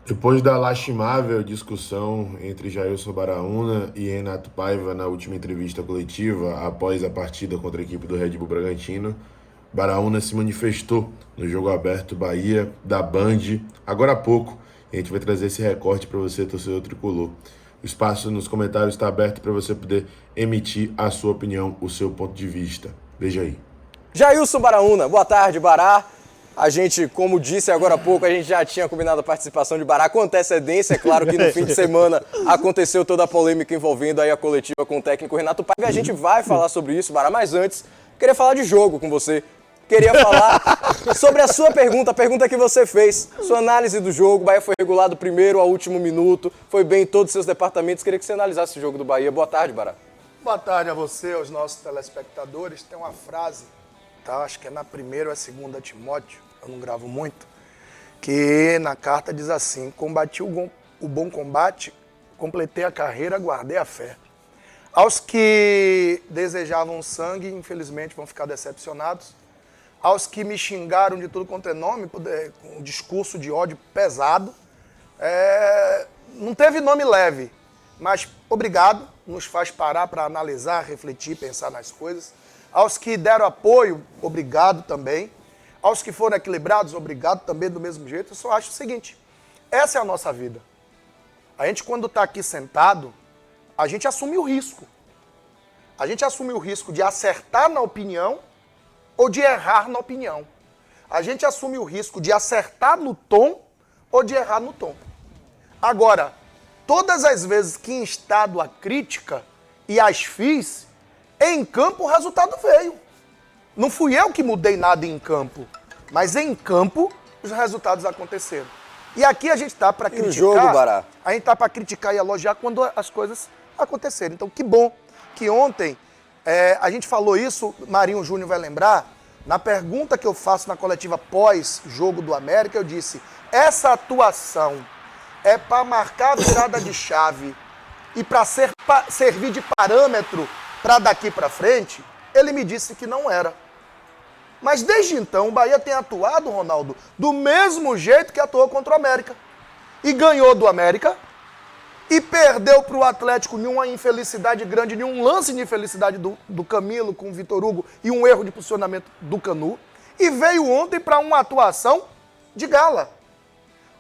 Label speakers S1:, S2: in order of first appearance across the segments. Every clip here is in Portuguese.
S1: Depois da lastimável discussão entre Jailson Baraúna e Renato Paiva na última entrevista coletiva após a partida contra a equipe do Red Bull Bragantino, Baraúna se manifestou no Jogo Aberto Bahia da Band agora há pouco. E a gente vai trazer esse recorte para você, torcedor tricolor. O espaço nos comentários está aberto para você poder emitir a sua opinião, o seu ponto de vista. Veja aí.
S2: Jailson Baraúna, boa tarde, Bará. A gente, como disse agora há pouco, a gente já tinha combinado a participação de Bará com antecedência. É claro que no fim de semana aconteceu toda a polêmica envolvendo aí a coletiva com o técnico Renato Paiva. A gente vai falar sobre isso, Bará, mas antes, queria falar de jogo com você. Queria falar sobre a sua pergunta, a pergunta que você fez, sua análise do jogo. O Bahia foi regulado primeiro ao último minuto, foi bem em todos os seus departamentos. Queria que você analisasse o jogo do Bahia. Boa tarde, Bará.
S3: Boa tarde a você, aos nossos telespectadores. Tem uma frase, tá? Acho que é na primeira ou a segunda Timóteo, eu não gravo muito, que na carta diz assim: combati o bom combate, completei a carreira, guardei a fé. Aos que desejavam sangue, infelizmente, vão ficar decepcionados. Aos que me xingaram de tudo quanto é nome, com um discurso de ódio pesado, não teve nome leve, mas obrigado, nos faz parar para analisar, refletir, pensar nas coisas. Aos que deram apoio, obrigado também. Aos que foram equilibrados, obrigado também do mesmo jeito. Eu só acho o seguinte, essa é a nossa vida. A gente, quando está aqui sentado, a gente assume o risco. A gente assume o risco de acertar na opinião ou de errar na opinião. A gente assume o risco de acertar no tom ou de errar no tom. Agora, todas as vezes que em estado a crítica e as fiz, em campo o resultado veio. Não fui eu que mudei nada em campo, mas em campo os resultados aconteceram. E aqui a gente está para criticar.
S2: Jogo, Bará?
S3: A gente está para criticar e elogiar quando as coisas acontecerem. Então, que bom que ontem a gente falou isso, Marinho Júnior vai lembrar, na pergunta que eu faço na coletiva pós-jogo do América, eu disse, essa atuação é para marcar a virada de chave e para servir de parâmetro para daqui para frente? Ele me disse que não era. Mas desde então o Bahia tem atuado, Ronaldo, do mesmo jeito que atuou contra o América. E ganhou do América, e perdeu para o Atlético em uma infelicidade grande, em um lance de infelicidade do Camilo com o Vitor Hugo e um erro de posicionamento do Canu. E veio ontem para uma atuação de gala.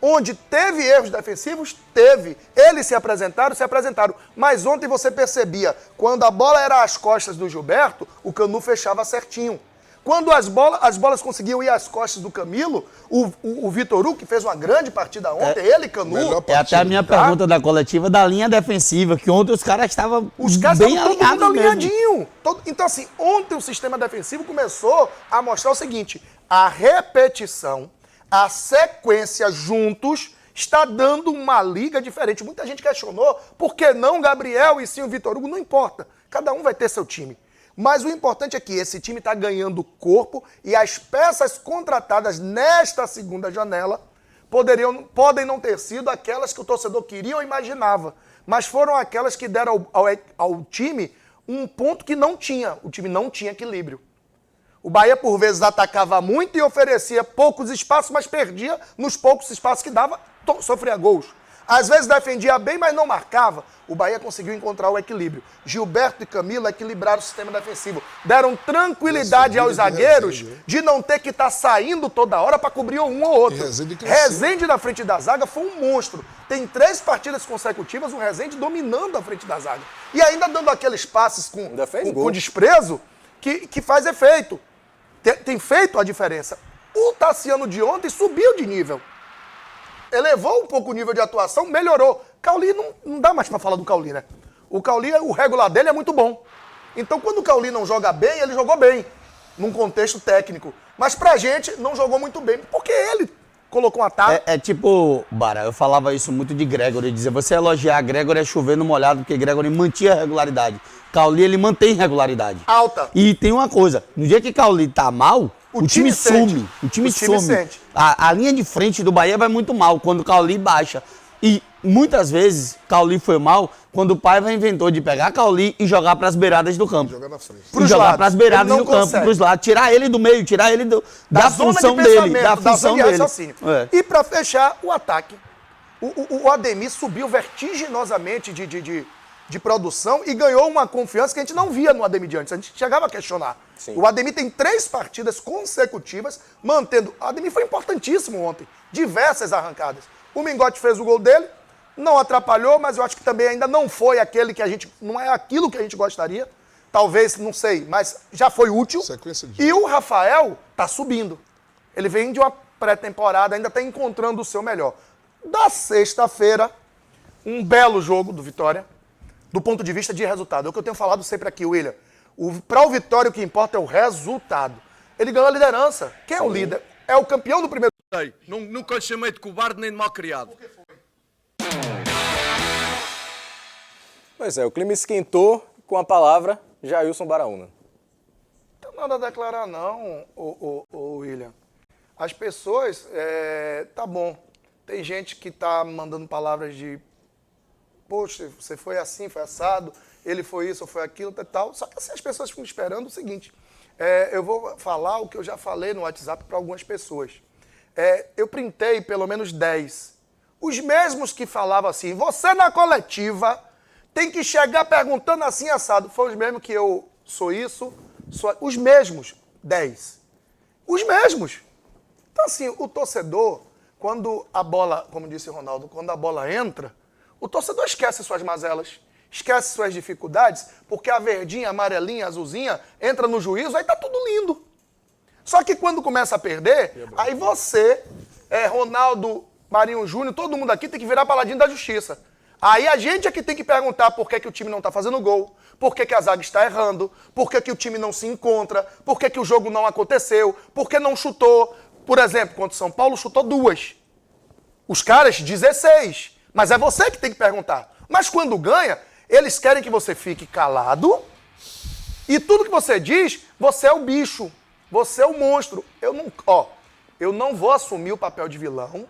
S3: Onde teve erros defensivos, teve. Eles se apresentaram. Mas ontem você percebia, quando a bola era às costas do Gilberto, o Canu fechava certinho. Quando as bolas conseguiam ir às costas do Camilo, o Vitor Hugo, que fez uma grande partida ontem, ele, Canu...
S4: É até a minha pergunta da coletiva da linha defensiva, que ontem os caras estavam bem alinhados
S3: alinhadinho. Então, assim, ontem o sistema defensivo começou a mostrar o seguinte, a repetição, a sequência juntos está dando uma liga diferente. Muita gente questionou, por que não Gabriel e sim o Vitor Hugo? Não importa, cada um vai ter seu time. Mas o importante é que esse time está ganhando corpo e as peças contratadas nesta segunda janela podem não ter sido aquelas que o torcedor queria ou imaginava, mas foram aquelas que deram ao time um ponto que não tinha. O time não tinha equilíbrio. O Bahia, por vezes, atacava muito e oferecia poucos espaços, mas perdia nos poucos espaços que dava, sofria gols. Às vezes defendia bem, mas não marcava. O Bahia conseguiu encontrar o equilíbrio. Gilberto e Camilo equilibraram o sistema defensivo. Deram tranquilidade aos zagueiros de não ter que estar saindo toda hora para cobrir um ou outro. Rezende na frente da zaga foi um monstro. Tem 3 partidas consecutivas, o Rezende dominando a frente da zaga. E ainda dando aqueles passes com desprezo que faz efeito. Tem feito a diferença. O Tassiano de ontem subiu de nível. Elevou um pouco o nível de atuação, melhorou. Cauli, não dá mais pra falar do Cauli, né? O Cauli, o regular dele é muito bom. Então, quando o Cauli não joga bem, ele jogou bem, num contexto técnico. Mas pra gente, não jogou muito bem, porque ele colocou um ataque.
S4: É tipo, Bara, eu falava isso muito de Gregory, dizia, você elogiar Gregory é chover no molhado, porque Gregory mantinha a regularidade. Cauli, ele mantém regularidade.
S3: Alta.
S4: E tem uma coisa, no dia que Cauli tá mal, o time some. O time some. A linha de frente do Bahia vai muito mal quando o Cauli baixa. E muitas vezes Cauli foi mal quando o Paiva inventou de pegar Cauli e jogar para as beiradas do campo.
S5: Jogar na frente.
S4: Jogar para as beiradas do campo, para os lados. Tirar ele do meio, tirar ele da função dele. Da função dele.
S3: E para fechar, o ataque. O Ademir subiu vertiginosamente de produção e ganhou uma confiança que a gente não via no Ademir de antes. A gente chegava a questionar.
S2: Sim.
S3: O Ademir tem 3 partidas consecutivas mantendo... O Ademir foi importantíssimo ontem. Diversas arrancadas. O Mingote fez o gol dele, não atrapalhou, mas eu acho que também ainda não foi aquele que a gente... Não é aquilo que a gente gostaria. Talvez, não sei, mas já foi útil. E o Rafael tá subindo. Ele vem de uma pré-temporada, ainda tá encontrando o seu melhor. Da sexta-feira, um belo jogo do Vitória, do ponto de vista de resultado. É o que eu tenho falado sempre aqui, William. Para o Vitória, o que importa é o resultado. Ele ganhou a liderança. Quem é o líder? É o campeão do primeiro.
S5: Nunca lhe chamei de cobarde nem de mal criado.
S2: Pois é, o clima esquentou com a palavra Jailson Baraúna.
S3: Não tem nada a declarar, não, William. As pessoas, tá bom. Tem gente que tá mandando palavras de poxa, você foi assim, foi assado, ele foi isso, foi aquilo, tal. Só que assim, as pessoas ficam esperando o seguinte, eu vou falar o que eu já falei no WhatsApp para algumas pessoas. Eu printei pelo menos 10. Os mesmos que falavam assim, você na coletiva tem que chegar perguntando assim, assado. Foi os mesmos que eu sou isso, os mesmos 10. Os mesmos. Então assim, o torcedor, quando a bola, como disse o Ronaldo, quando a bola entra, o torcedor esquece suas mazelas, esquece suas dificuldades, porque a verdinha, a amarelinha, a azulzinha entra no juízo, aí tá tudo lindo. Só que quando começa a perder, aí você, Ronaldo, Marinho Júnior, todo mundo aqui tem que virar paladino da justiça. Aí a gente é que tem que perguntar por que o time não tá fazendo gol, por que a zaga está errando, por que o time não se encontra, por que o jogo não aconteceu, por que não chutou. Por exemplo, contra o São Paulo, chutou 2. Os caras, 16. Mas é você que tem que perguntar. Mas quando ganha, eles querem que você fique calado e tudo que você diz, você é o bicho, você é o monstro. Eu não vou assumir o papel de vilão.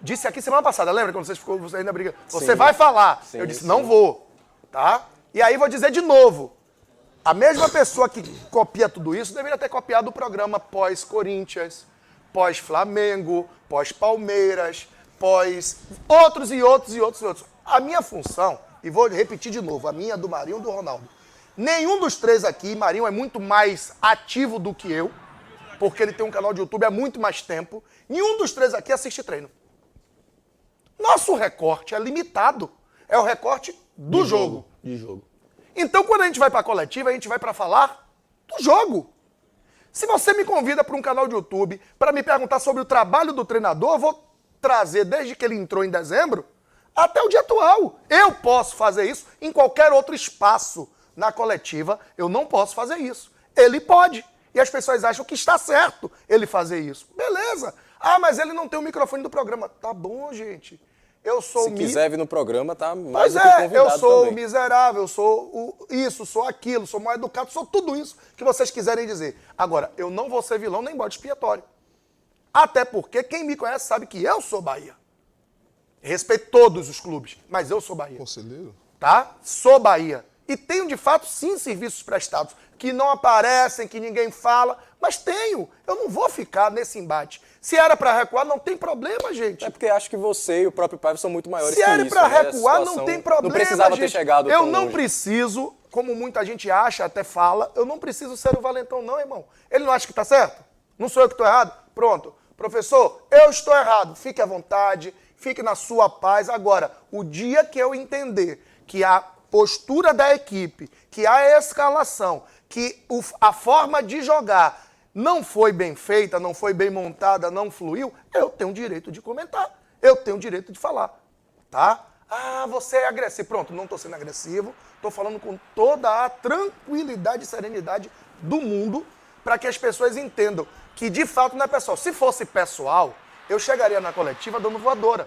S3: Disse aqui semana passada, lembra quando você ainda briga? Você vai falar.
S2: Sim,
S3: eu disse, não vou. Tá? E aí vou dizer de novo. A mesma pessoa que copia tudo isso deveria ter copiado o programa pós-Corinthians, pós-Flamengo, pós-Palmeiras, pós outros e outros e outros e outros. A minha função, e vou repetir de novo, a minha, do Marinho e do Ronaldo. Nenhum dos três aqui, Marinho é muito mais ativo do que eu, porque ele tem um canal de YouTube há muito mais tempo. Nenhum dos três aqui assiste treino. Nosso recorte é limitado. É o recorte do jogo.
S4: De jogo.
S3: Então, quando a gente vai para a coletiva, a gente vai para falar do jogo. Se você me convida para um canal de YouTube para me perguntar sobre o trabalho do treinador, eu vou trazer desde que ele entrou em dezembro até o dia atual. Eu posso fazer isso em qualquer outro espaço. Na coletiva, eu não posso fazer isso. Ele pode. E as pessoas acham que está certo ele fazer isso. Beleza. Ah, mas ele não tem o microfone do programa. Tá bom, gente. Eu sou
S2: Se quiser vir no programa, tá mais
S3: Pois
S2: do que convidado
S3: eu sou
S2: também.
S3: o miserável, eu sou isso, sou aquilo, sou mal educado, sou tudo isso que vocês quiserem dizer. Agora, eu não vou ser vilão nem bode expiatório. Até porque quem me conhece sabe que eu sou Bahia. Respeito todos os clubes, mas eu sou Bahia.
S6: Conselheiro?
S3: Tá? Sou Bahia. E tenho, de fato, sim, serviços prestados que não aparecem, que ninguém fala, mas tenho. Eu não vou ficar nesse embate. Se era para recuar, não tem problema, gente.
S2: É porque acho que você e o próprio Paiva são muito maiores
S3: Se
S2: que
S3: era
S2: isso.
S3: para
S2: né?
S3: recuar,
S2: A
S3: não
S2: situação
S3: tem problema,
S2: não precisava
S3: gente.
S2: ter chegado
S3: Eu
S2: tão
S3: não
S2: longe.
S3: preciso, como muita gente acha, até fala, eu não preciso ser o valentão não, irmão. Ele não acha que tá certo? Não sou eu que estou errado? Pronto. Professor, eu estou errado. Fique à vontade, fique na sua paz. Agora, o dia que eu entender que a postura da equipe, que a escalação, que a forma de jogar não foi bem feita, não foi bem montada, não fluiu, eu tenho o direito de comentar. Eu tenho o direito de falar. Tá? Ah, você é agressivo. Pronto, não estou sendo agressivo. Estou falando com toda a tranquilidade e serenidade do mundo para que as pessoas entendam que, de fato, não é pessoal. Se fosse pessoal, eu chegaria na coletiva dando voadora.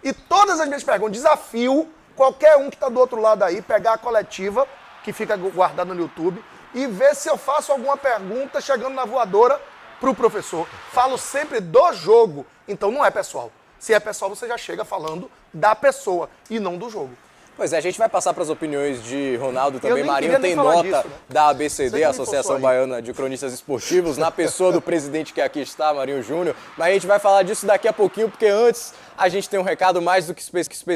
S3: E todas as minhas perguntas, desafio qualquer um que está do outro lado aí, pegar a coletiva, que fica guardada no YouTube, e ver se eu faço alguma pergunta chegando na voadora para o professor. Falo sempre do jogo, então não é pessoal. Se é pessoal, você já chega falando da pessoa e não do jogo.
S2: Pois é, a gente vai passar para as opiniões de Ronaldo também.
S3: nem
S2: Marinho
S3: queria nem
S2: tem
S3: falar
S2: nota
S3: disso, né?
S2: da ABCD,
S3: Sei que me
S2: Associação
S3: forçou aí.
S2: Baiana de Cronistas Esportivos, na pessoa do presidente que aqui está, Marinho Júnior. Mas a gente vai falar disso daqui a pouquinho, porque antes a gente tem um recado mais do que específico